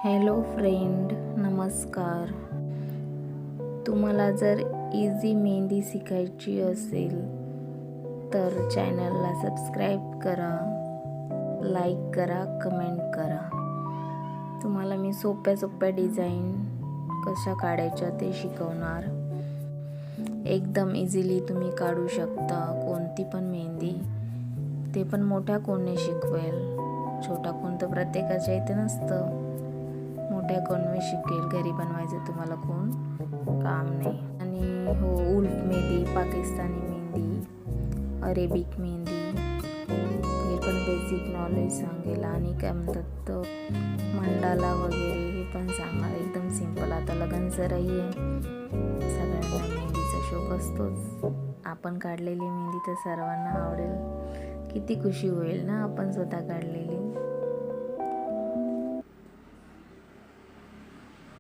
Hello friend, नमस्कार. तुम्हाला जर इझी मेहंदी शिकायची असेल तर चॅनलला सबस्क्राईब करा, लाईक करा, कमेंट करा. तुम्हाला मी सोप्या डिझाईन कशा काढायच्या ते शिकवणार. एकदम इझिली तुम्ही काढू शकता कोणती पण मेहंदी. ते पण मोठ्या कोणने शिकवेल. छोटा कोण तर प्रत्येकाच्या इथे नसतं. मोठ्या कोणने शिकेल. घरी बनवायचं तुम्हाला कोण काम नाही. आणि हो, उल्फ मेहंदी, पाकिस्तानी मेहंदी, अरेबिक मेहंदी, हे पण बेसिक नॉलेज सांगेल. आणि काय म्हणतात मंडाला वगैरे हे पण सांगणार. एकदम सिंपल. आता लग्न जराही आहे, सगळ्यांना मेहंदीचा शौक असतोच. आपण काढलेली मेहंदी तर सर्वांना आवडेल. किती खुशी होईल ना आपण स्वतः काढलेली.